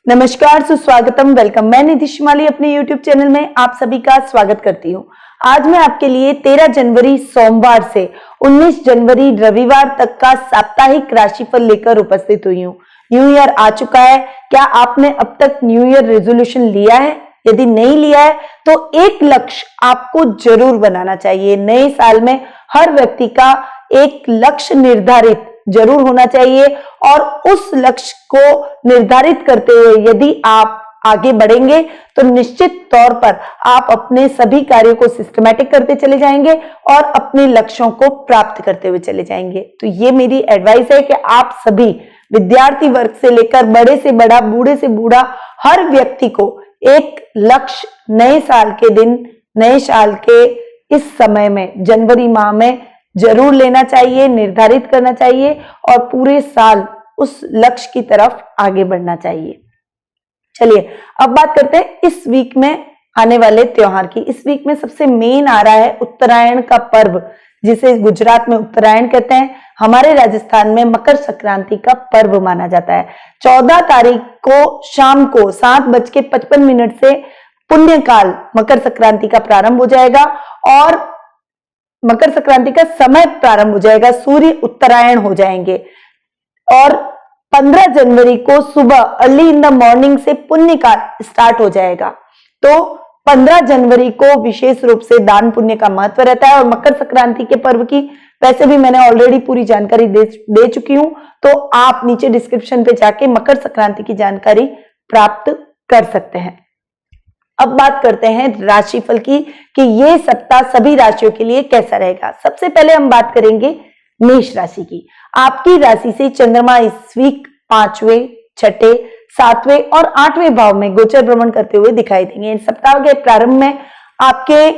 नमस्कार, सुस्वागतम, वेलकम। मैं निधि शिमाली अपने YouTube चैनल में आप सभी का स्वागत करती हूँ। आज मैं आपके लिए 13 जनवरी सोमवार से 19 जनवरी रविवार तक का साप्ताहिक राशिफल लेकर उपस्थित हुई हूँ। न्यू ईयर आ चुका है। क्या आपने अब तक न्यू ईयर रेजोल्यूशन लिया है? यदि नहीं लिया है तो एक लक्ष्य आपको जरूर बनाना चाहिए। नए साल में हर व्यक्ति का एक लक्ष्य निर्धारित जरूर होना चाहिए और उस लक्ष्य को निर्धारित करते हुए यदि आप आगे बढ़ेंगे तो निश्चित तौर पर आप अपने सभी कार्यों को सिस्टमैटिक करते चले जाएंगे और अपने लक्ष्यों को प्राप्त करते हुए चले जाएंगे। तो ये मेरी एडवाइस है कि आप सभी विद्यार्थी वर्ग से लेकर बड़े से बड़ा, बूढ़े से बूढ़ा हर व्यक्ति को एक लक्ष्य नए साल के दिन, नए साल के इस समय में, जनवरी माह में जरूर लेना चाहिए, निर्धारित करना चाहिए और पूरे साल उस लक्ष्य की तरफ आगे बढ़ना चाहिए। चलिए अब बात करते हैं इस वीक में आने वाले त्योहार की। इस वीक में सबसे मेन आ रहा है उत्तरायण का पर्व, जिसे गुजरात में उत्तरायण कहते हैं, हमारे राजस्थान में मकर संक्रांति का पर्व माना जाता है। 14 तारीख को शाम को 7:55 से पुण्यकाल मकर संक्रांति का प्रारंभ हो जाएगा और मकर संक्रांति का समय प्रारंभ हो जाएगा, सूर्य उत्तरायण हो जाएंगे और 15 जनवरी को सुबह अर्ली इन द मॉर्निंग से पुण्यकाल स्टार्ट हो जाएगा। तो 15 जनवरी को विशेष रूप से दान पुण्य का महत्व रहता है और मकर संक्रांति के पर्व की वैसे भी मैंने ऑलरेडी पूरी जानकारी दे चुकी हूं, तो आप नीचे डिस्क्रिप्शन पे जाके मकर संक्रांति की जानकारी प्राप्त कर सकते हैं। अब बात करते हैं राशिफल की कि ये सप्ताह सभी राशियों के लिए कैसा रहेगा। सबसे पहले हम बात करेंगे मेष राशि की। आपकी राशि से चंद्रमा इस वीक 5वें, 6ठे, 7वें और 8वें भाव में गोचर भ्रमण करते हुए दिखाई देंगे। इस सप्ताह के प्रारंभ में आपके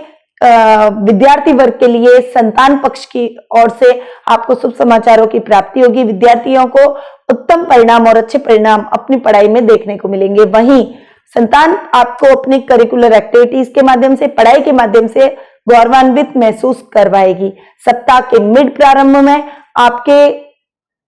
विद्यार्थी वर्ग के लिए संतान पक्ष की ओर से आपको शुभ समाचारों की प्राप्ति होगी। विद्यार्थियों को उत्तम परिणाम और अच्छे परिणाम अपनी पढ़ाई में देखने को मिलेंगे। वहीं संतान आपको अपनी करिकुलर एक्टिविटीज के माध्यम से, पढ़ाई के माध्यम से गौरवान्वित महसूस करवाएगी। सप्ताह के मिड प्रारंभ में आपके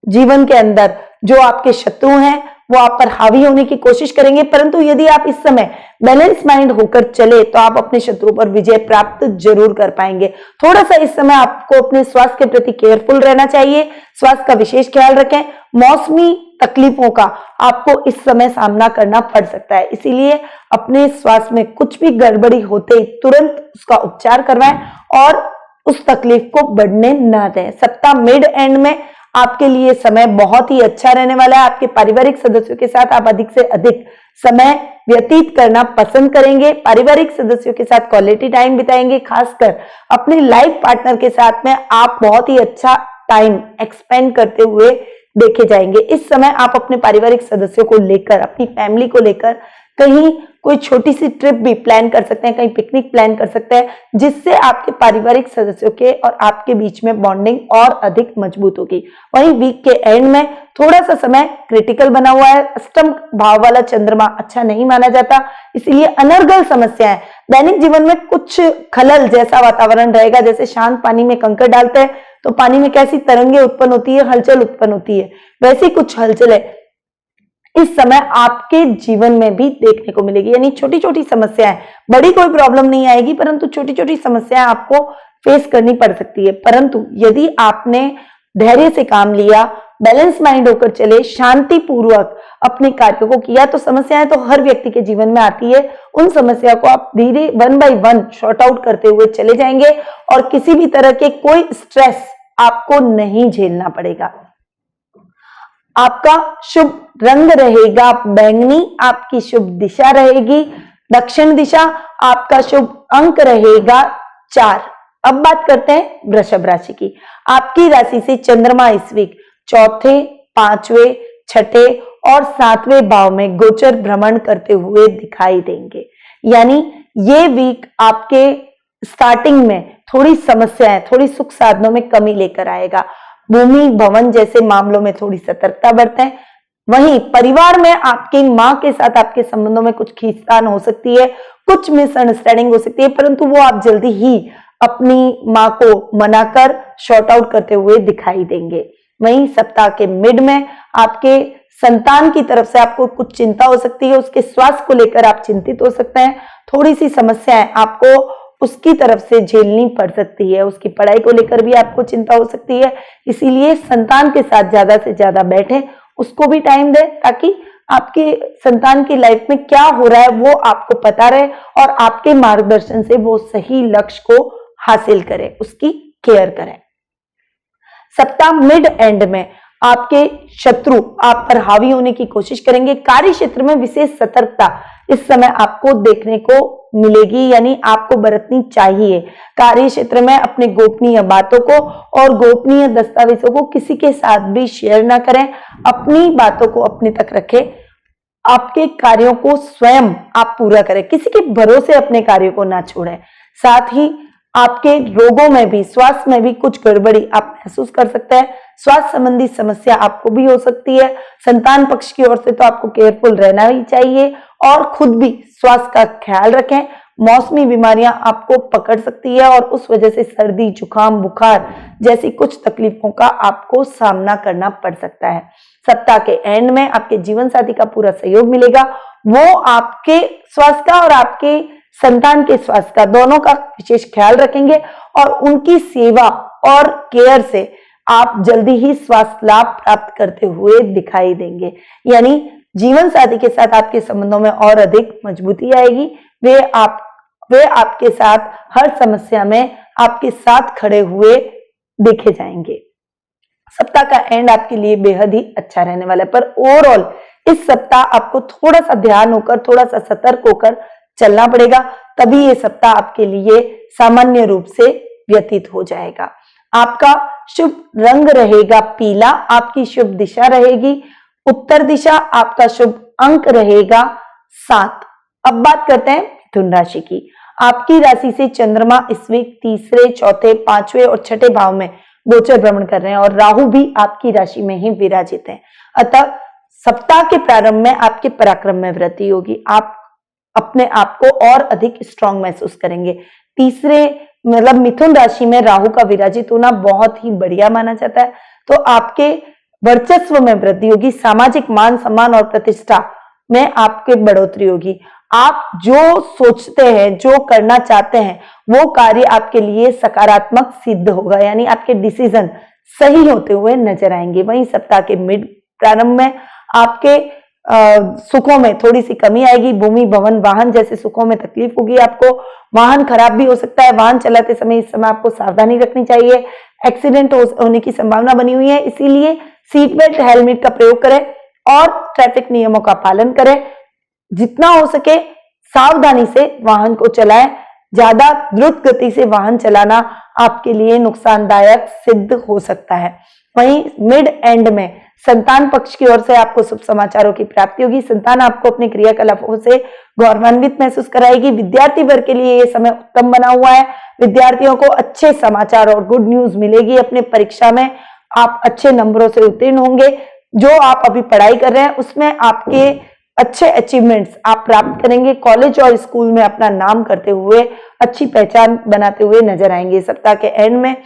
जीवन के अंदर जो आपके शत्रु हैं वो आप पर हावी होने की कोशिश करेंगे, परंतु यदि आप इस समय बैलेंस माइंड होकर चले तो आप अपने शत्रु पर विजय प्राप्त जरूर कर पाएंगे। थोड़ा सा इस समय आपको अपने स्वास्थ्य के प्रति केयरफुल रहना चाहिए, स्वास्थ्य का विशेष ख्याल रखें। मौसमी तकलीफों का आपको इस समय सामना करना पड़ सकता है, इसीलिए अपने स्वास्थ्य में कुछ भी गड़बड़ी होते ही तुरंत उसका उपचार करवाएं और उस तकलीफ को बढ़ने न दें। सप्ताह मिड एंड में आपके लिए समय बहुत ही अच्छा रहने वाला है। आपके पारिवारिक सदस्यों के साथ आप अधिक से अधिक समय व्यतीत करना पसंद करेंगे। पारिवारिक सदस्यों के साथ क्वालिटी टाइम बिताएंगे। खासकर अपने लाइफ पार्टनर के साथ में आप बहुत ही अच्छा टाइम एक्सपेंड करते हुए देखे जाएंगे। इस समय आप अपने पारिवारिक सदस्यों को लेकर, अपनी फैमिली को लेकर कहीं कोई छोटी सी ट्रिप भी प्लान कर सकते हैं, कहीं पिकनिक प्लान कर सकते हैं, जिससे आपके पारिवारिक सदस्यों के और आपके बीच में बॉन्डिंग और अधिक मजबूत होगी। वहीं वीक के एंड में थोड़ा सा समय क्रिटिकल बना हुआ है। अष्टम भाव वाला चंद्रमा अच्छा नहीं माना जाता, इसलिए अनर्गल समस्याएं, दैनिक जीवन में कुछ खलल जैसा वातावरण रहेगा। जैसे शांत पानी में कंकड़ डालते हैं तो पानी में कैसी तरंगे उत्पन्न होती है, हलचल उत्पन्न होती है, वैसी कुछ हलचलें इस समय आपके जीवन में भी देखने को मिलेगी। यानी छोटी छोटी समस्याएं, बड़ी कोई प्रॉब्लम नहीं आएगी, परंतु छोटी छोटी समस्याएं आपको फेस करनी पड़ सकती है। परंतु यदि आपने धैर्य से काम लिया, बैलेंस माइंड होकर चले, शांति पूर्वक अपने कार्यों को किया, तो समस्याएं तो हर व्यक्ति के जीवन में आती है। उन समस्या को आप धीरे 1 by 1 शॉर्ट आउट करते हुए चले जाएंगे और किसी भी तरह के कोई स्ट्रेस आपको नहीं झेलना पड़ेगा। आपका शुभ रंग रहेगा बैंगनी, आपकी शुभ दिशा रहेगी दक्षिण दिशा, आपका शुभ अंक रहेगा 4। अब बात करते हैं वृषभ राशि की। आपकी राशि से चंद्रमा इस वीक 4थे, 5वें, 6ठे और 7वें भाव में गोचर भ्रमण करते हुए दिखाई देंगे। यानी ये वीक आपके स्टार्टिंग में थोड़ी समस्याएं, थोड़ी सुख साधनों में कमी लेकर आएगा। भूमि भवन जैसे मामलों में थोड़ी सतर्कता बरतें। वहीं परिवार में आपकी मां के साथ आपके संबंधों में कुछ खींचतान हो सकती है, कुछ मिसअंडरस्टैंडिंग हो सकती है, परंतु वो आप जल्दी ही अपनी मां को मनाकर शॉर्ट आउट करते हुए दिखाई देंगे। वहीं सप्ताह के मिड में आपके संतान की तरफ से आपको कुछ चिंता हो सकती है, उसके स्वास्थ्य को लेकर आप चिंतित हो सकते हैं, थोड़ी सी समस्याएं आपको उसकी तरफ से झेलनी पड़ सकती है, उसकी पढ़ाई को लेकर भी आपको चिंता हो सकती है। इसीलिए संतान के साथ ज्यादा से ज्यादा बैठें, उसको भी टाइम दें, ताकि आपके संतान की लाइफ में क्या हो रहा है वो आपको पता रहे और आपके मार्गदर्शन से वो सही लक्ष्य को हासिल करे, उसकी केयर करें। सप्ताह मिड एंड में आपके शत्रु आप पर हावी होने की कोशिश करेंगे। कार्य क्षेत्र में विशेष सतर्कता इस समय आपको देखने को मिलेगी, यानी आपको बरतनी चाहिए। कार्य क्षेत्र में अपने गोपनीय बातों को और गोपनीय दस्तावेजों को किसी के साथ भी शेयर ना करें, अपनी बातों को अपने तक रखें, आपके कार्यों को स्वयं आप पूरा करें, किसी के भरोसे अपने कार्यों को ना छोड़ें। साथ ही आपके रोगों में भी, स्वास्थ्य में भी कुछ गड़बड़ी आप महसूस कर सकते हैं। स्वास्थ्य संबंधी समस्या आपको भी हो सकती है। संतान पक्ष की ओर से तो आपको केयरफुल रहना ही चाहिए और खुद भी स्वास्थ्य का ख्याल रखें। मौसमी बीमारियां आपको पकड़ सकती है और उस वजह से सर्दी, जुकाम, बुखार जैसी कुछ तकलीफों का आपको सामना करना पड़ सकता है। सप्ताह के एंड में आपके जीवन साथी का पूरा सहयोग मिलेगा, वो आपके स्वास्थ्य का और आपके संतान के स्वास्थ्य का दोनों का विशेष ख्याल रखेंगे और उनकी सेवा और केयर से आप जल्दी ही स्वास्थ्य लाभ प्राप्त करते हुए दिखाई देंगे। यानी जीवन साथी के साथ आपके संबंधों में और अधिक मजबूती आएगी। वे आपके साथ हर समस्या में आपके साथ खड़े हुए देखे जाएंगे। सप्ताह का एंड आपके लिए बेहद ही अच्छा रहने वाला है, पर ओवरऑल इस सप्ताह आपको थोड़ा सा ध्यान होकर, थोड़ा सा सतर्क होकर चलना पड़ेगा, तभी ये सप्ताह आपके लिए सामान्य रूप से व्यतीत हो जाएगा। आपका शुभ रंग रहेगा पीला, आपकी शुभ दिशा रहेगी उत्तर दिशा, आपका शुभ अंक रहेगा 7। अब बात करते हैं मिथुन राशि की। आपकी राशि से चंद्रमा इस वीक तीसरे, चौथे, पांचवें और छठे भाव में गोचर भ्रमण कर रहे हैं और राहु भी आपकी राशि में ही विराजित है। अतः सप्ताह के प्रारंभ में आपके पराक्रम में वृद्धि होगी, आप अपने आप को और अधिक स्ट्रांग महसूस करेंगे। तीसरे मतलब मिथुन राशि में राहु का विराजित होना बहुत ही बढ़िया माना जाता है, तो आपके वर्चस्व में वृद्धि होगी, सामाजिक मान सम्मान और प्रतिष्ठा में आपके बढ़ोतरी होगी। आप जो सोचते हैं, जो करना चाहते हैं, वो कार्य आपके लिए सकारात्मक सिद्ध होगा, यानी आपके डिसीजन सही होते हुए नजर आएंगे। वहीं सप्ताह के मिड प्रारंभ में आपके सुखों में थोड़ी सी कमी आएगी, भूमि, भवन, वाहन जैसे सुखों में तकलीफ होगी आपको, वाहन खराब भी हो सकता है, वाहन चलाते समय इस समय आपको सावधानी रखनी चाहिए, एक्सीडेंट होने की संभावना बनी हुई है, इसीलिए सीट बेल्ट, हेलमेट का प्रयोग करें और ट्रैफिक नियमों का पालन करें। जितना हो सके सावधानी से वाहन को चलाएं, ज्यादा द्रुत गति से वाहन चलाना आपके लिए नुकसानदायक सिद्ध हो सकता है। वहीं मिड एंड में संतान पक्ष की ओर से आपको शुभ समाचारों की प्राप्ति होगी, संतान आपको अपने क्रियाकलापों से गौरवान्वित महसूस कराएगी। विद्यार्थी वर्ग के लिए यह समय उत्तम बना हुआ है, विद्यार्थियों को अच्छे समाचार और गुड न्यूज मिलेगी। अपने परीक्षा में आप अच्छे नंबरों से उत्तीर्ण होंगे, जो आप अभी पढ़ाई कर रहे हैं उसमें आपके अच्छे अचीवमेंट्स आप प्राप्त करेंगे, कॉलेज और स्कूल में अपना नाम करते हुए अच्छी पहचान बनाते हुए नजर आएंगे। सप्ताह के एंड में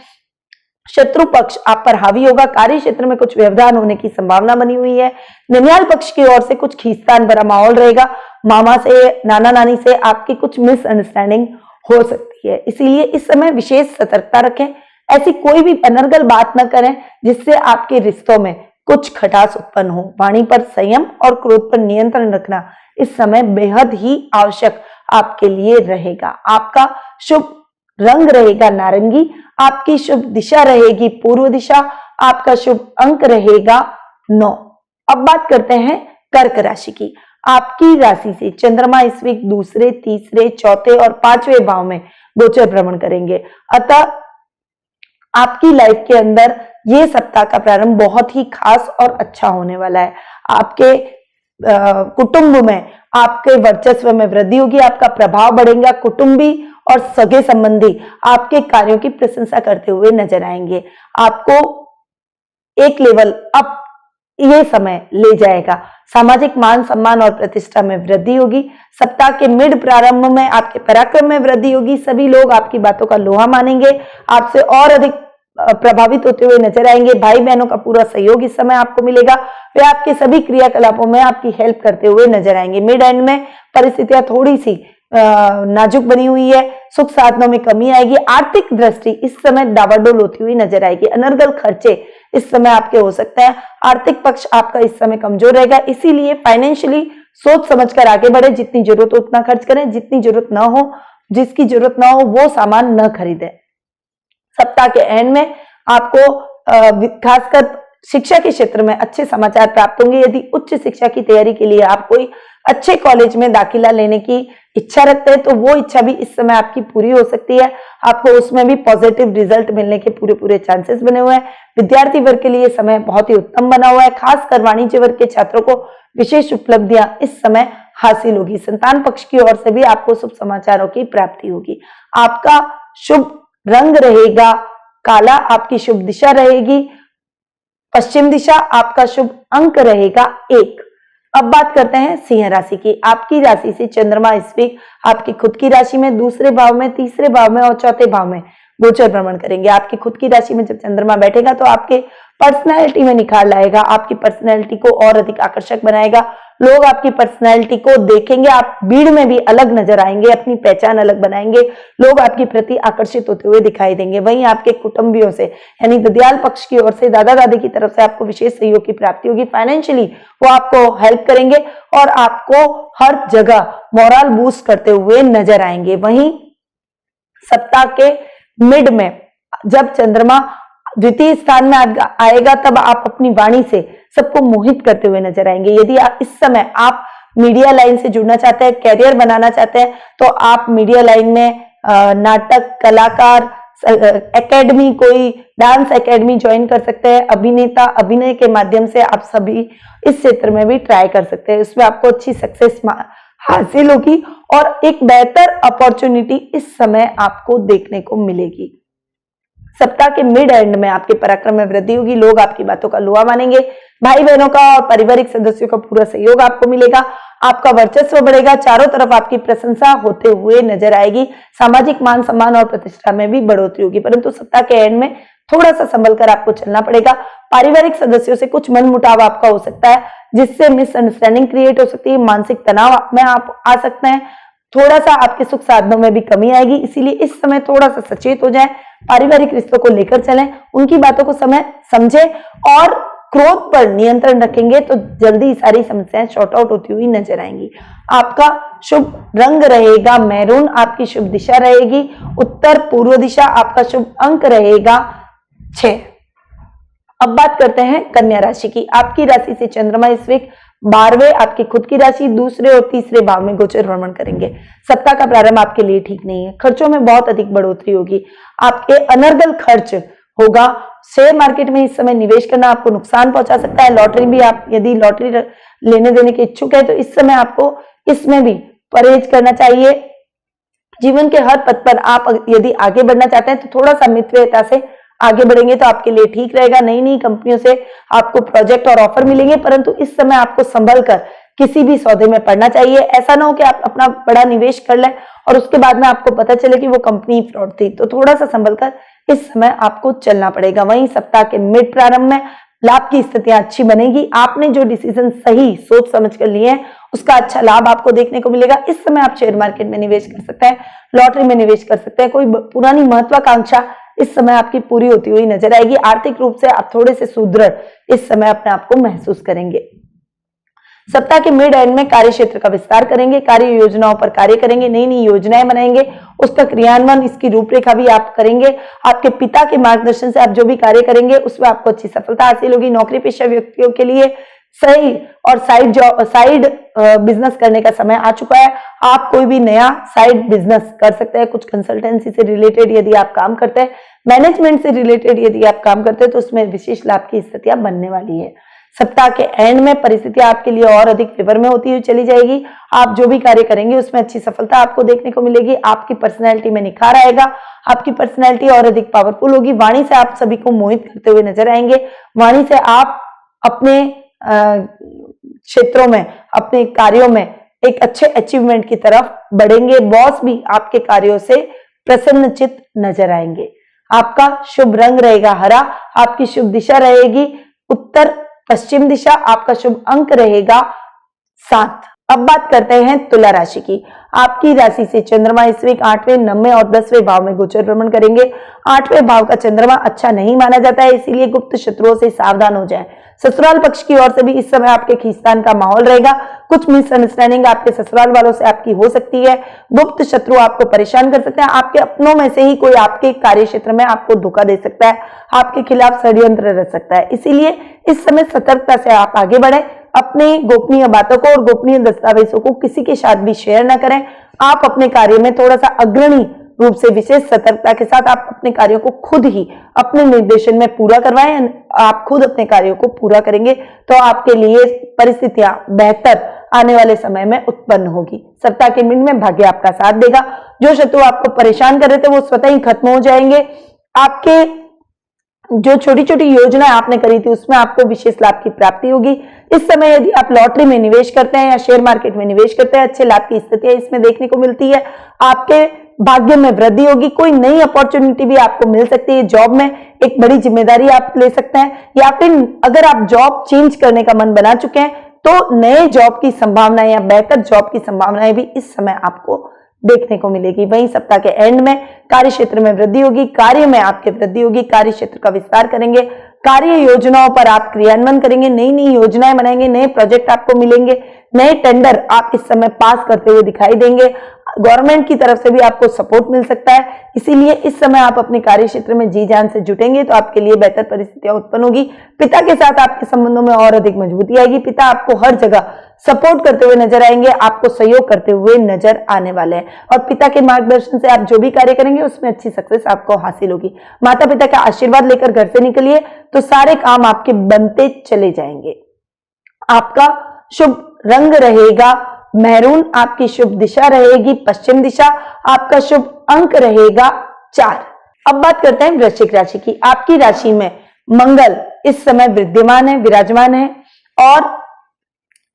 शत्रु पक्ष आप पर हावी होगा, कार्य क्षेत्र में कुछ व्यवधान होने की संभावना बनी हुई है, ननियाल पक्ष की ओर से कुछ खींचतान भरा माहौल रहेगा, मामा से, नाना नानी से आपकी कुछ मिसअंडरस्टैंडिंग हो सकती है, इसीलिए इस समय विशेष सतर्कता रखें। ऐसी कोई भी अनर्गल बात न करें जिससे आपके रिश्तों में कुछ खटास उत्पन्न हो। वाणी पर संयम और क्रोध पर नियंत्रण रखना इस समय बेहद ही आवश्यक आपके लिए रहेगा। आपका शुभ रंग रहेगा नारंगी, आपकी शुभ दिशा रहेगी पूर्व दिशा, आपका शुभ अंक रहेगा 9। अब बात करते हैं कर्क राशि की। आपकी राशि से चंद्रमा इस वीक दूसरे, तीसरे, चौथे और पांचवें भाव में गोचर भ्रमण करेंगे, अतः आपकी लाइफ के अंदर ये सप्ताह का प्रारंभ बहुत ही खास और अच्छा होने वाला है। आपके कुटुंब में आपके वर्चस्व में वृद्धि होगी, आपका प्रभाव बढ़ेगा, कुटुंबी और सगे संबंधी आपके कार्यों की प्रशंसा करते हुए नजर आएंगे। आपको एक लेवल अप ये समय ले जाएगा, सामाजिक मान सम्मान और प्रतिष्ठा में वृद्धि होगी। सप्ताह के मिड प्रारंभ में आपके पराक्रम में वृद्धि होगी, सभी लोग आपकी बातों का लोहा मानेंगे, आपसे और अधिक प्रभावित होते हुए नजर आएंगे। भाई बहनों का पूरा सहयोग इस समय आपको मिलेगा। वे आपके सभी क्रियाकलापों में आपकी हेल्प करते हुए नजर आएंगे। मिड एंड में परिस्थितियां थोड़ी सी नाजुक बनी हुई है। सुख साधनों में कमी आएगी। आर्थिक दृष्टि इस समय डावाडोल होती हुई नजर आएगी। अनर्गल खर्चे इस समय आपके हो सकते हैं। आर्थिक पक्ष आपका इस समय कमजोर रहेगा, इसीलिए फाइनेंशियली सोच समझकर आगे बढ़े। जितनी जरूरत हो उतना खर्च करें, जितनी जरूरत ना हो, जिसकी जरूरत ना हो वो सामान न खरीदें। सप्ताह के एंड में आपको खासकर शिक्षा के क्षेत्र में अच्छे समाचार प्राप्त होंगे। यदि उच्च शिक्षा की तैयारी के लिए आप कोई अच्छे कॉलेज में दाखिला लेने की इच्छा रखते हैं तो वो इच्छा भी इस समय आपकी पूरी हो सकती है। आपको उसमें भी पॉजिटिव रिजल्ट मिलने के पूरे चांसेस बने हुए हैं। विद्यार्थी वर्ग के लिए समय बहुत ही उत्तम बना हुआ है। खासकर वाणिज्य वर्ग के छात्रों को विशेष उपलब्धियां इस समय हासिल होगी। संतान पक्ष की ओर से भी आपको शुभ समाचारों की प्राप्ति होगी। आपका शुभ रंग रहेगा काला, आपकी शुभ दिशा रहेगी पश्चिम दिशा, आपका शुभ अंक रहेगा 1। अब बात करते हैं सिंह राशि की। आपकी राशि से चंद्रमा इस वीक आपकी खुद की राशि में, दूसरे भाव में, तीसरे भाव में और चौथे भाव में गोचर भ्रमण करेंगे। आपकी खुद की राशि में जब चंद्रमा बैठेगा तो आपके पर्सनैलिटी में निखार लाएगा, आपकी पर्सनैलिटी को और अधिक आकर्षक बनाएगा। लोग आपकी पर्सनैलिटी को देखेंगे, आप भीड़ में भी अलग नजर आएंगे, अपनी पहचान अलग बनाएंगे। लोग आपके प्रति आकर्षित होते हुए दिखाई देंगे। वहीं आपके कुटुंबियों से यानी ददियाल पक्ष की ओर से, दादा दादी की तरफ से आपको विशेष सहयोग की प्राप्ति होगी। फाइनेंशियली वो आपको हेल्प करेंगे और आपको हर जगह मोरल बूस्ट करते हुए नजर आएंगे। वहीं सप्ताह के मिड में जब चंद्रमा द्वितीय स्थान में आएगा तब आप अपनी वाणी से सबको मोहित करते हुए नजर आएंगे। यदि इस समय आप मीडिया लाइन से जुड़ना चाहते हैं, कैरियर बनाना चाहते हैं तो आप मीडिया लाइन में नाटक कलाकार एकेडमी, कोई डांस एकेडमी ज्वाइन कर सकते हैं। अभिनेता अभिनय के माध्यम से आप सभी इस क्षेत्र में भी ट्राई कर सकते हैं। उसमें आपको अच्छी सक्सेस हासिल होगी और एक बेहतर अपॉर्चुनिटी इस समय आपको देखने को मिलेगी। सप्ताह के मिड एंड में आपके पराक्रम में वृद्धि होगी। लोग आपकी बातों का लुआ मानेंगे। भाई बहनों का और पारिवारिक सदस्यों का पूरा सहयोग आपको मिलेगा। आपका वर्चस्व बढ़ेगा। चारों तरफ आपकी प्रशंसा होते हुए नजर आएगी। सामाजिक मान सम्मान और प्रतिष्ठा में भी बढ़ोतरी होगी, परंतु सप्ताह के एंड में थोड़ा सा संभल कर आपको चलना पड़ेगा। पारिवारिक सदस्यों से कुछ मनमुटाव आपका हो सकता है, जिससे मिसअंडरस्टैंडिंग क्रिएट हो सकती है। मानसिक तनाव में आप आ सकते हैं। थोड़ा सा आपके सुख साधनों में भी कमी आएगी, इसीलिए इस समय थोड़ा सा सचेत हो जाएं। पारिवारिक रिश्तों को लेकर चलें, उनकी बातों को समय समझें और क्रोध पर नियंत्रण रखेंगे तो जल्दी सारी समस्याएं शॉर्ट आउट होती हुई नजर आएंगी। आपका शुभ रंग रहेगा मैरून, आपकी शुभ दिशा रहेगी उत्तर पूर्व दिशा, आपका शुभ अंक रहेगा 6। अब बात करते हैं कन्या राशि की। आपकी राशि से चंद्रमा इस वीक 12वें आपकी खुद की राशि, दूसरे और तीसरे भाव में गोचर भ्रमण करेंगे। सप्ताह का प्रारंभ आपके लिए ठीक नहीं है। खर्चों में बहुत अधिक बढ़ोतरी होगी। आपके अनर्गल खर्च होगा। शेयर मार्केट में इस समय निवेश करना आपको नुकसान पहुंचा सकता है। लॉटरी भी, आप यदि लॉटरी लेने देने के इच्छुक है तो इस समय आपको इसमें भी परहेज करना चाहिए। जीवन के हर पथ पर आप यदि आगे बढ़ना चाहते हैं तो थोड़ा सा मितव्ययिता से आगे बढ़ेंगे तो आपके लिए ठीक रहेगा। नई नई कंपनियों से आपको प्रोजेक्ट और ऑफर मिलेंगे, परंतु इस समय आपको संभल कर किसी भी सौदे में पड़ना चाहिए। ऐसा ना हो कि आप अपना बड़ा निवेश कर लें और उसके बाद में आपको पता चले कि वो कंपनी फ्रॉड थी, तो थोड़ा सा संभल कर इस समय आपको चलना पड़ेगा। वहीं सप्ताह के मिड प्रारंभ में लाभ की स्थितियां अच्छी बनेगी। आपने जो डिसीजन सही सोच समझ कर लिए हैं उसका अच्छा लाभ आपको देखने को मिलेगा। इस समय आप शेयर मार्केट में निवेश कर सकते हैं, लॉटरी में निवेश कर सकते हैं। कोई पुरानी महत्वाकांक्षा इस समय आपकी पूरी होती हुई नजर आएगी। आर्थिक रूप से आप थोड़े से सुदृढ़ इस समय अपने आप को महसूस करेंगे। सप्ताह के मिड एंड में कार्य क्षेत्र का विस्तार करेंगे, कार्य योजनाओं पर कार्य करेंगे, नई नई योजनाएं बनाएंगे, उसका क्रियान्वयन, इसकी रूपरेखा भी आप करेंगे। आपके पिता के मार्गदर्शन से आप जो भी कार्य करेंगे उसमें आपको अच्छी सफलता हासिल होगी। नौकरी पेशा व्यक्तियों के लिए सही और साइड बिजनेस करने का समय आ चुका है। आप कोई भी नया साइड बिजनेस कर सकते हैं। कुछ कंसल्टेंसी से रिलेटेड यदि आप काम करते हैं, मैनेजमेंट से रिलेटेड यदि आप काम करते हैं तो उसमें विशेष लाभ की स्थितियां बनने वाली है। सप्ताह के एंड में परिस्थितियां आपके लिए और अधिक फेवर में होती हुई चली जाएगी। आप जो भी कार्य करेंगे उसमें अच्छी सफलता आपको देखने को मिलेगी। आपकी पर्सनैलिटी में निखार आएगा। आपकी पर्सनैलिटी और अधिक पावरफुल होगी। वाणी से आप सभी को मोहित करते हुए नजर आएंगे। वाणी से आप अपने क्षेत्रों में, अपने कार्यों में एक अच्छे अचीवमेंट की तरफ बढ़ेंगे। बॉस भी आपके कार्यों से प्रसन्नचित्त नजर आएंगे। आपका शुभ रंग रहेगा हरा, आपकी शुभ दिशा रहेगी उत्तर पश्चिम दिशा, आपका शुभ अंक रहेगा 7। अब बात करते हैं तुला राशि की। आपकी राशि से चंद्रमा इस वीक 8वें, 9वें और 10वें भाव में गोचर भ्रमण करेंगे। 8वें भाव का चंद्रमा अच्छा नहीं माना जाता है, इसीलिए गुप्त शत्रुओं से सावधान हो जाएं। ससुराल पक्ष की ओर से भी इस समय आपके खींचतान का माहौल रहेगा। कुछ मिसअंडरस्टैंडिंग आपके ससुराल वालों से आपकी हो सकती है। गुप्त शत्रु आपको परेशान कर सकते हैं। आपके अपनों में से ही कोई आपके कार्य क्षेत्र में आपको धोखा दे सकता है, आपके खिलाफ षड्यंत्र रच सकता है। इसीलिए इस समय सतर्कता से आप आगे बढ़े। अपने गोपनीय बातों को और गोपनीय दस्तावेजों को किसी के साथ भी शेयर न करें। आप अपने कार्य में थोड़ा सा अग्रणी रूप से विशेष सतर्कता के साथ आप अपने कार्यों को खुद ही अपने निर्देशन में पूरा करवाएं। आप खुद अपने कार्यों को पूरा करेंगे तो आपके लिए परिस्थितियां बेहतर आने वाले समय में उत्पन्न होगी। सप्ताह के मिड में भाग्य आपका साथ देगा। जो शत्रु आपको परेशान कर रहे थे वो स्वतः ही खत्म हो जाएंगे। आपके जो छोटी छोटी योजनाएं आपने करी थी उसमें आपको विशेष लाभ की प्राप्ति होगी। इस समय यदि आप लॉटरी में निवेश करते हैं या शेयर मार्केट में निवेश करते हैं, अच्छे लाभ की स्थितियां इसमें देखने को मिलती है। आपके भाग्य में वृद्धि होगी। कोई नई अपॉर्चुनिटी भी आपको मिल सकती है। जॉब में एक बड़ी जिम्मेदारी आप ले सकते हैं, या फिर अगर आप जॉब चेंज करने का मन बना चुके हैं तो नए जॉब की संभावनाएं या बेहतर जॉब की संभावनाएं भी इस समय आपको देखने को मिलेगी। वहीं सप्ताह के एंड में कार्य क्षेत्र में वृद्धि होगी, कार्य में आपके वृद्धि होगी, कार्य क्षेत्र का विस्तार करेंगे, कार्य योजनाओं पर आप क्रियान्वयन करेंगे, नई नई योजनाएं बनाएंगे, नए प्रोजेक्ट आपको मिलेंगे, नए टेंडर आप इस समय पास करते हुए दिखाई देंगे। गवर्नमेंट की तरफ से भी आपको सपोर्ट मिल सकता है। इसीलिए इस समय आप अपने कार्य क्षेत्र में जी जान से जुटेंगे तो आपके लिए बेहतर परिस्थितियां उत्पन्न होगी। पिता के साथ आपके संबंधों में और अधिक मजबूती आएगी। पिता आपको हर जगह सपोर्ट करते हुए नजर आएंगे, आपको सहयोग करते हुए नजर आने वाले हैं और पिता के मार्गदर्शन से आप जो भी कार्य करेंगे उसमें अच्छी सक्सेस आपको हासिल होगी। माता पिता का आशीर्वाद लेकर घर से निकलिए तो सारे काम आपके बनते चले जाएंगे। आपका शुभ रंग रहेगा मैरून, आपकी शुभ दिशा रहेगी पश्चिम दिशा, आपका शुभ अंक रहेगा 4। अब बात करते हैं वृश्चिक राशि की। आपकी राशि में मंगल इस समय विद्यमान है, विराजमान है और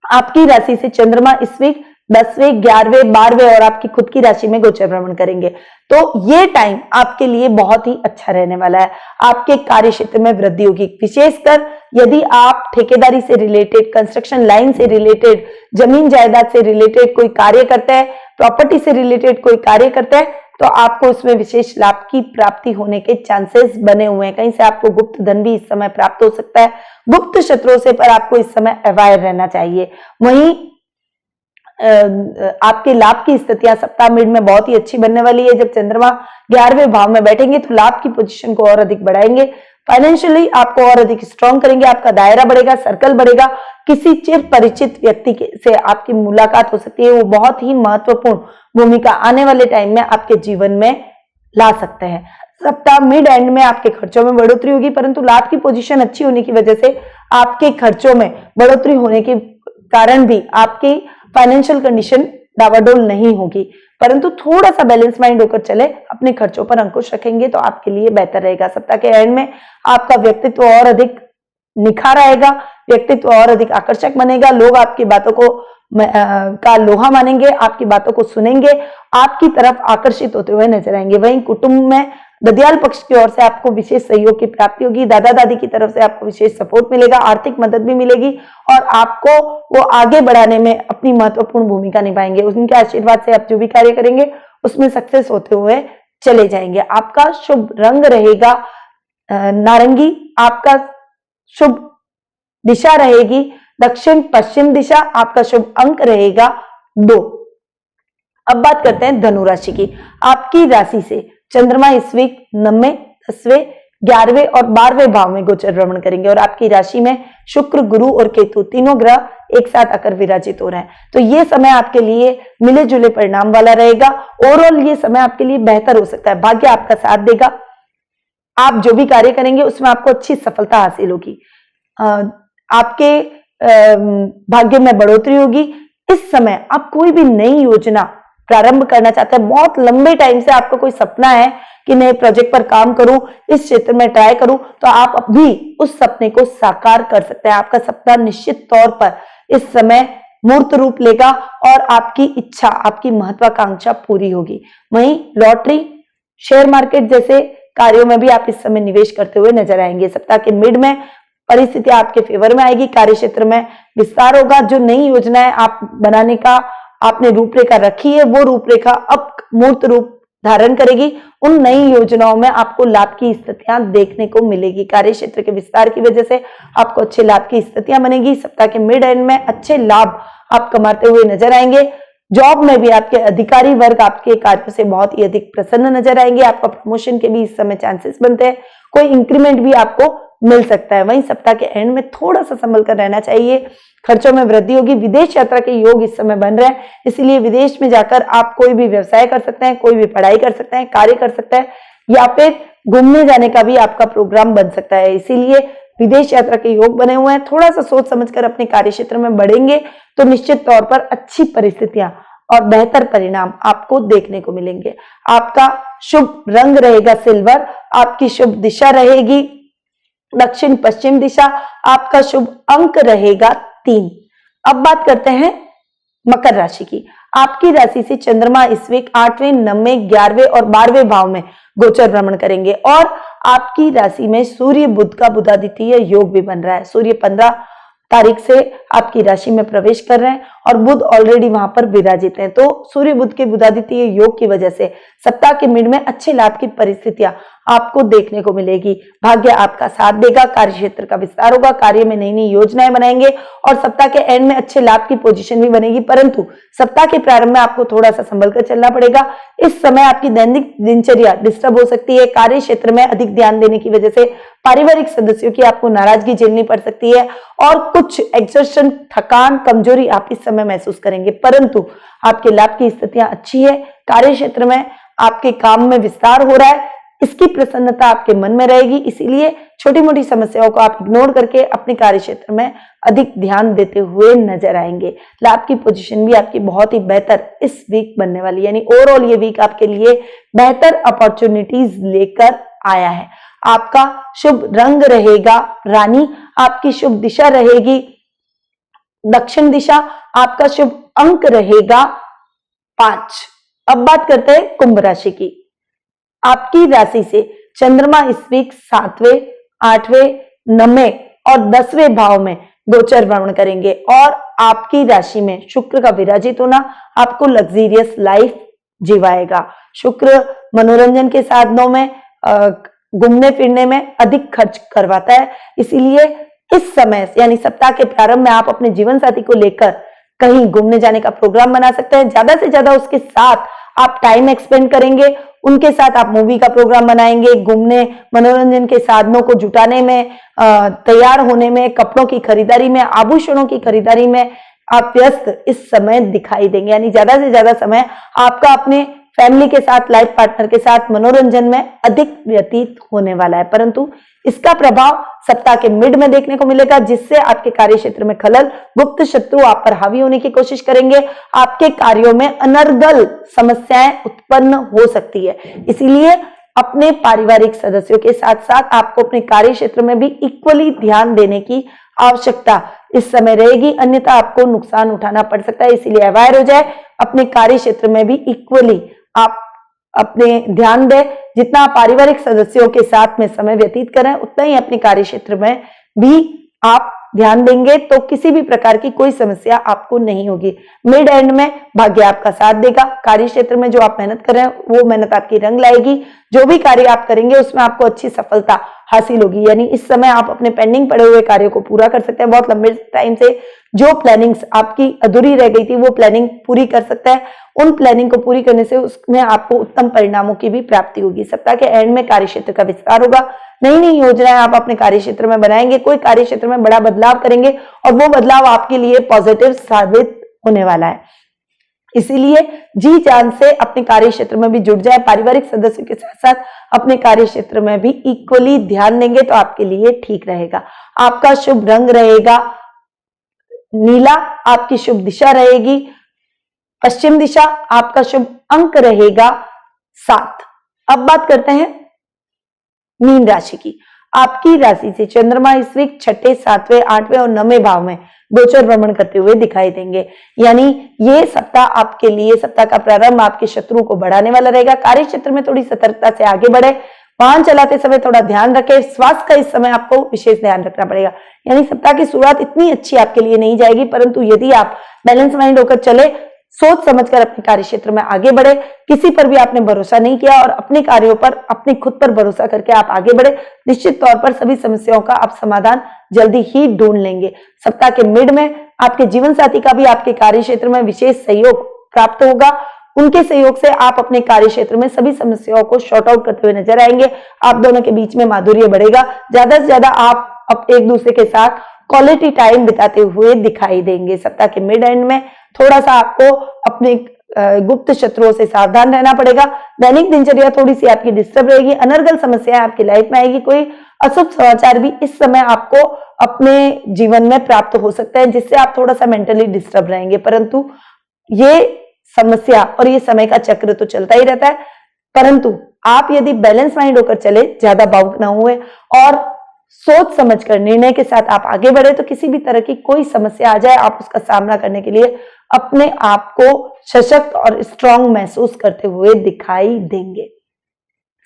आपकी राशि से चंद्रमा इस वीक 10वें, 11वें, 12वें और आपकी खुद की राशि में गोचर भ्रमण करेंगे। तो ये टाइम आपके लिए बहुत ही अच्छा रहने वाला है। आपके कार्य क्षेत्र में वृद्धि होगी। विशेषकर यदि आप ठेकेदारी से रिलेटेड, कंस्ट्रक्शन लाइन से रिलेटेड, जमीन जायदाद से रिलेटेड कोई कार्य करते हैं, प्रॉपर्टी से रिलेटेड कोई कार्य करते हैं तो आपको उसमें विशेष लाभ की प्राप्ति होने के चांसेस बने हुए हैं। कहीं से आपको गुप्त धन भी इस समय प्राप्त हो सकता है। गुप्त शत्रुओं से पर आपको इस समय अवेयर रहना चाहिए। वहीं आपके लाभ की स्थितियां सप्ताह मिड में बहुत ही अच्छी बनने वाली है। जब चंद्रमा 11वें भाव में बैठेंगे तो लाभ की पोजीशन को और अधिक बढ़ाएंगे। फाइनेंशियली आपको और अधिक स्ट्रॉन्ग करेंगे। आपका दायरा बढ़ेगा, सर्कल बढ़ेगा। किसी चिर परिचित व्यक्ति से आपकी मुलाकात हो सकती है, वो बहुत ही महत्वपूर्ण भूमिका आने वाले टाइम में आपके जीवन में ला सकते हैं। सप्ताह मिड एंड में आपके खर्चों में बढ़ोतरी होगी, परंतु लाभ की पोजीशन अच्छी होने की वजह से आपके खर्चों में बढ़ोतरी होने के कारण भी आपकी फाइनेंशियल कंडीशन डावाडोल नहीं होगी, परंतु थोड़ा सा बैलेंस माइंड होकर चले, अपने खर्चों पर अंकुश रखेंगे तो आपके लिए बेहतर रहेगा। सप्ताह के एंड में आपका व्यक्तित्व और अधिक निखार आएगा, व्यक्तित्व और अधिक आकर्षक बनेगा। लोग आपकी बातों को का लोहा मानेंगे, आपकी बातों को सुनेंगे, आपकी तरफ आकर्षित होते हुए नजर आएंगे। वहीं कुटुंब में ददियाल पक्ष की ओर से आपको विशेष सहयोग की प्राप्ति होगी। दादा दादी की तरफ से आपको विशेष सपोर्ट मिलेगा, आर्थिक मदद भी मिलेगी और आपको वो आगे बढ़ाने में अपनी महत्वपूर्ण भूमिका निभाएंगे। उनके आशीर्वाद से आप जो भी कार्य करेंगे उसमें सक्सेस होते हुए चले जाएंगे। आपका शुभ रंग रहेगा नारंगी, आपका शुभ दिशा रहेगी दक्षिण पश्चिम दिशा, आपका शुभ अंक रहेगा 2। अब बात करते हैं धनु राशि की। आपकी राशि से चंद्रमा इस वीक 9वें, 10वें, 11वें और 12वें भाव में गोचर भ्रमण करेंगे और आपकी राशि में शुक्र, गुरु और केतु तीनों ग्रह एक साथ आकर विराजित हो रहे हैं। तो ये समय आपके लिए मिले जुले परिणाम वाला रहेगा। ओवरऑल ये समय आपके लिए बेहतर हो सकता है। भाग्य आपका साथ देगा। आप जो भी कार्य करेंगे उसमें आपको अच्छी सफलता हासिल होगी। आपके भाग्य में बढ़ोतरी होगी। इस समय आप कोई भी नई योजना प्रारंभ करना चाहते हैं, बहुत लंबे टाइम से आपका कोई सपना है कि नए प्रोजेक्ट पर काम करूं, इस क्षेत्र में ट्राई करूं, तो आप अभी उस सपने को साकार कर सकते हैं। आपका सपना निश्चित तौर पर इस समय मूर्त रूप लेगा और आपकी इच्छा, आपकी महत्वाकांक्षा पूरी होगी। वहीं लॉटरी, शेयर मार्केट जैसे कार्यों में भी आप इस समय निवेश करते हुए नजर आएंगे। सप्ताह के मिड में परिस्थितियां आपके फेवर में आएगी, कार्य क्षेत्र में विस्तार होगा। जो नई योजनाएं आप बनाने का आपने रूपरेखा रखी है, वो रूपरेखा अब मूर्त रूप धारण करेगी। उन नई योजनाओं में आपको लाभ की स्थितियां देखने को मिलेगी। कार्य क्षेत्र के विस्तार की वजह से आपको अच्छे लाभ की स्थितियां बनेगी। सप्ताह के मिड एंड में अच्छे लाभ आप कमाते हुए नजर आएंगे। जॉब में भी आपके अधिकारी वर्ग आपके कार्यों से बहुत ही अधिक प्रसन्न नजर आएंगे। आपका प्रमोशन के भी इस समय चांसेस बनते हैं। कोई इंक्रीमेंट भी आपको मिल सकता है। वहीं सप्ताह के एंड में थोड़ा सा संभल कर रहना चाहिए, खर्चों में वृद्धि होगी। विदेश यात्रा के योग इस समय बन रहे हैं, इसलिए विदेश में जाकर आप कोई भी व्यवसाय कर सकते हैं, कोई भी पढ़ाई कर सकते हैं, कार्य कर सकते हैं, या फिर घूमने जाने का भी आपका प्रोग्राम बन सकता है। इसीलिए विदेश यात्रा के योग बने हुए हैं। थोड़ा सा सोच समझकर अपने कार्य क्षेत्र में बढ़ेंगे तो निश्चित तौर पर अच्छी परिस्थितियां और बेहतर परिणाम आपको देखने को मिलेंगे। आपका शुभ रंग रहेगा सिल्वर, आपकी शुभ दिशा रहेगी दक्षिण पश्चिम दिशा, आपका शुभ अंक रहेगा 3। अब बात करते हैं मकर राशि की। आपकी राशि से चंद्रमा इस वीक 8वें, 9वें, 11वें और 12वें भाव में गोचर भ्रमण करेंगे और आपकी राशि में सूर्य बुध का बुधादित्य योग भी बन रहा है। सूर्य 15 तारीख से आपकी राशि में प्रवेश कर रहे हैं और बुध ऑलरेडी वहां पर विराजित हैं। तो सूर्य बुध के बुधादित्य योग की वजह से सप्ताह के मिड में अच्छे लाभ की परिस्थितियां आपको देखने को मिलेगी। भाग्य आपका साथ देगा, कार्य क्षेत्र का विस्तार होगा, कार्य में नई नई योजनाएं बनाएंगे और सप्ताह के एंड में अच्छे लाभ की पोजीशन भी बनेगी। परंतु सप्ताह के प्रारंभ में आपको थोड़ा सा संभल कर चलना पड़ेगा। इस समय आपकी दैनिक दिनचर्या डिस्टर्ब हो सकती है। कार्य क्षेत्र में अधिक ध्यान देने की वजह से पारिवारिक सदस्यों की आपको नाराजगी झेलनी पड़ सकती है और कुछ एक्सर्शन, थकान, कमजोरी आप इस समय महसूस करेंगे। परंतु आपके लाभ की स्थितियां अच्छी है। कार्य क्षेत्र में आपके काम में विस्तार हो रहा है, इसकी प्रसन्नता आपके मन में रहेगी। इसीलिए छोटी मोटी समस्याओं को आप इग्नोर करके अपने कार्य क्षेत्र में अधिक ध्यान देते हुए नजर आएंगे। लाभ की पोजीशन भी आपकी बहुत ही बेहतर इस वीक बनने वाली है, यानी ओवरऑल ये वीक आपके लिए बेहतर अपॉर्चुनिटीज लेकर आया है। आपका शुभ रंग रहेगा रानी, आपकी शुभ दिशा रहेगी दक्षिण दिशा, आपका शुभ अंक रहेगा 5। अब बात करते हैं कुंभ राशि की। आपकी राशि से चंद्रमा इस वीक 7वें, 8वें, 9वें और 10वें भाव में गोचर भ्रमण करेंगे और आपकी राशि में शुक्र का विराजित होना आपको लग्जरियस लाइफ जिवाएगा। शुक्र मनोरंजन के साधनों में, घूमने फिरने में अधिक खर्च करवाता है। इसीलिए इस समय यानी सप्ताह के प्रारंभ में आप अपने जीवन साथी को लेकर कहीं घूमने जाने का प्रोग्राम बना सकते हैं। ज्यादा से ज्यादा उसके साथ आप टाइम एक्सपेंड करेंगे, उनके साथ आप मूवी का प्रोग्राम बनाएंगे, घूमने मनोरंजन के साधनों को जुटाने में, तैयार होने में, कपड़ों की खरीदारी में, आभूषणों की खरीदारी में आप व्यस्त इस समय दिखाई देंगे। यानी ज्यादा से ज्यादा समय आपका अपने फैमिली के साथ, लाइफ पार्टनर के साथ मनोरंजन में अधिक व्यतीत होने वाला है। परंतु इसका प्रभाव सप्ताह के मिड में देखने को मिलेगा, जिससे आपके कार्य क्षेत्र में खलल, गुप्त शत्रु आप पर हावी होने की कोशिश करेंगे। आपके कार्यों में अनर्गल समस्याएं उत्पन्न हो सकती है। इसीलिए अपने पारिवारिक सदस्यों के साथ साथ आपको अपने कार्य क्षेत्र में भी इक्वली ध्यान देने की आवश्यकता इस समय रहेगी, अन्यथा आपको नुकसान उठाना पड़ सकता है। इसीलिए अवेयर हो जाए, अपने कार्य क्षेत्र में भी इक्वली आप अपने ध्यान दें। जितना आप पारिवारिक सदस्यों के साथ में समय व्यतीत करें, उतना ही अपने कार्य क्षेत्र में भी आप ध्यान देंगे तो किसी भी प्रकार की कोई समस्या आपको नहीं होगी। मिड एंड में भाग्य आपका साथ देगा। कार्य क्षेत्र में जो आप मेहनत कर रहे हैं वो मेहनत आपकी रंग लाएगी। जो भी कार्य आप करेंगे उसमें आपको अच्छी सफलता हासिल होगी। यानी इस समय आप अपने पेंडिंग पड़े हुए कार्यों को पूरा कर सकते हैं। बहुत लंबे टाइम से जो प्लानिंग्स आपकी अधूरी रह गई थी वो प्लानिंग पूरी कर सकते हैं। उन प्लानिंग को पूरी करने से उसमें आपको उत्तम परिणामों की भी प्राप्ति होगी। सप्ताह के एंड में कार्य क्षेत्र का विस्तार होगा। नई नई योजनाएं आप अपने कार्य क्षेत्र में बनाएंगे, कोई कार्य क्षेत्र में बड़ा बदलाव करेंगे और वो बदलाव आपके लिए पॉजिटिव साबित होने वाला है। इसीलिए जी जान से अपने कार्य क्षेत्र में भी जुट जाए। पारिवारिक सदस्यों के साथ साथ अपने कार्य क्षेत्र में भी इक्वली ध्यान देंगे तो आपके लिए ठीक रहेगा। आपका शुभ रंग रहेगा नीला, आपकी शुभ दिशा रहेगी पश्चिम दिशा, आपका शुभ अंक रहेगा 7। अब बात करते हैं मीन राशि की। आपकी राशि से चंद्रमा इस वीक 6, 7वें, 8वें और 9वें भाव में गोचर भ्रमण करते हुए दिखाई देंगे। यानी ये सप्ताह आपके लिए, सप्ताह का प्रारंभ आपके शत्रु को बढ़ाने वाला रहेगा। कार्य क्षेत्र में थोड़ी सतर्कता से आगे बढ़े, वाहन चलाते समय थोड़ा ध्यान रखें। स्वास्थ्य का इस समय आपको विशेष ध्यान रखना पड़ेगा। यानी सप्ताह की शुरुआत इतनी अच्छी आपके लिए नहीं जाएगी, परंतु यदि आप बैलेंस माइंड होकर चले, सोच समझकर अपने कार्य क्षेत्र में आगे बढ़े, किसी पर भी आपने भरोसा नहीं किया और अपने कार्यों पर, अपने खुद पर भरोसा करके आप आगे बढ़े, निश्चित तौर पर सभी समस्याओं का आप समाधान जल्दी ही ढूंढ लेंगे। सप्ताह के मिड में आपके जीवन साथी का भी आपके कार्य क्षेत्र में विशेष सहयोग प्राप्त होगा। उनके सहयोग से आप अपने कार्य क्षेत्र में सभी समस्याओं को शॉर्ट आउट करते हुए नजर आएंगे। आप दोनों के बीच में माधुर्य बढ़ेगा। ज्यादा से ज्यादा आप एक दूसरे के साथ क्वालिटी टाइम बिताते हुए दिखाई देंगे। सप्ताह के मिड एंड में थोड़ा सा आपको अपने गुप्त शत्रुओं से सावधान रहना पड़ेगा। दैनिक दिनचर्या थोड़ी सी आपकी डिस्टर्ब रहेगी। अनर्गल समस्याएं आपकी लाइफ में आएगी। कोई अशुभ समाचार भी इस समय आपको अपने जीवन में प्राप्त हो सकते हैं, जिससे आप थोड़ा सा मेंटली डिस्टर्ब रहेंगे। परंतु ये समस्या और ये समय का चक्र तो चलता ही रहता है, परंतु आप यदि बैलेंस माइंड होकर चले, ज्यादा भावुक ना हुए और सोच समझकर निर्णय के साथ आप आगे बढ़े, तो किसी भी तरह की कोई समस्या आ जाए, आप उसका सामना करने के लिए अपने आप को सशक्त और स्ट्रांग महसूस करते हुए दिखाई देंगे।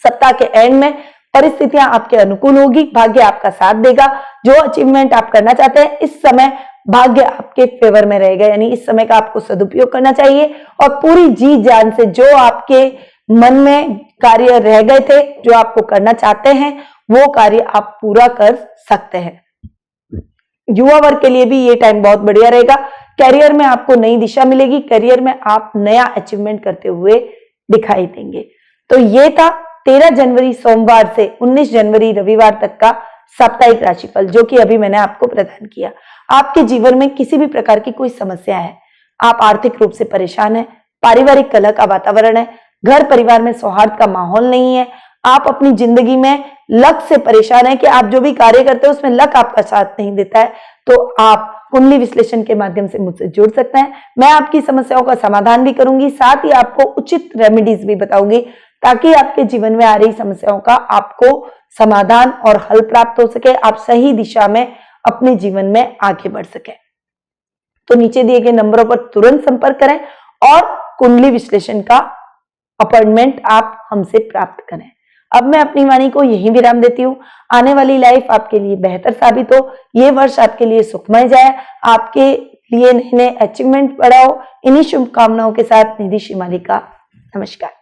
सप्ताह के एंड में परिस्थितियां आपके अनुकूल होगी, भाग्य आपका साथ देगा। जो अचीवमेंट आप करना चाहते हैं, इस समय भाग्य आपके फेवर में रहेगा। यानी इस समय का आपको सदुपयोग करना चाहिए और पूरी जी जान से जो आपके मन में कार्य रह गए थे, जो आपको करना चाहते हैं, वो कार्य आप पूरा कर सकते हैं। युवा वर्ग के लिए भी ये टाइम बहुत बढ़िया रहेगा। कैरियर में आपको नई दिशा मिलेगी। करियर में आप नया अचीवमेंट करते हुए दिखाई देंगे। तो ये था 13 जनवरी सोमवार से 19 जनवरी रविवार तक का साप्ताहिक राशिफल, जो कि अभी मैंने आपको प्रदान किया। आपके जीवन में किसी भी प्रकार की कोई समस्या है, आप आर्थिक रूप से परेशान हैं, पारिवारिक कलह का वातावरण है, घर परिवार में सौहार्द का माहौल नहीं है, आप अपनी जिंदगी में लक से परेशान हैं कि आप जो भी कार्य करते हैं उसमें लक आपका साथ नहीं देता है, तो आप कुंडली विश्लेषण के माध्यम से मुझसे जुड़ सकते हैं। मैं आपकी समस्याओं का समाधान भी करूंगी, साथ ही आपको उचित रेमेडीज भी बताऊंगी, ताकि आपके जीवन में आ रही समस्याओं का आपको समाधान और हल प्राप्त हो सके, आप सही दिशा में अपने जीवन में आगे बढ़ सके। तो नीचे दिए गए नंबरों पर तुरंत संपर्क करें और कुंडली विश्लेषण का अपॉइंटमेंट आप हमसे प्राप्त करें। अब मैं अपनी वाणी को यहीं विराम देती हूँ। आने वाली लाइफ आपके लिए बेहतर साबित हो, ये वर्ष आपके लिए सुखमय जाए, आपके लिए नए नए अचीवमेंट बढ़ाओ। इन्हीं शुभकामनाओं के साथ निधि श्रीमाली का नमस्कार।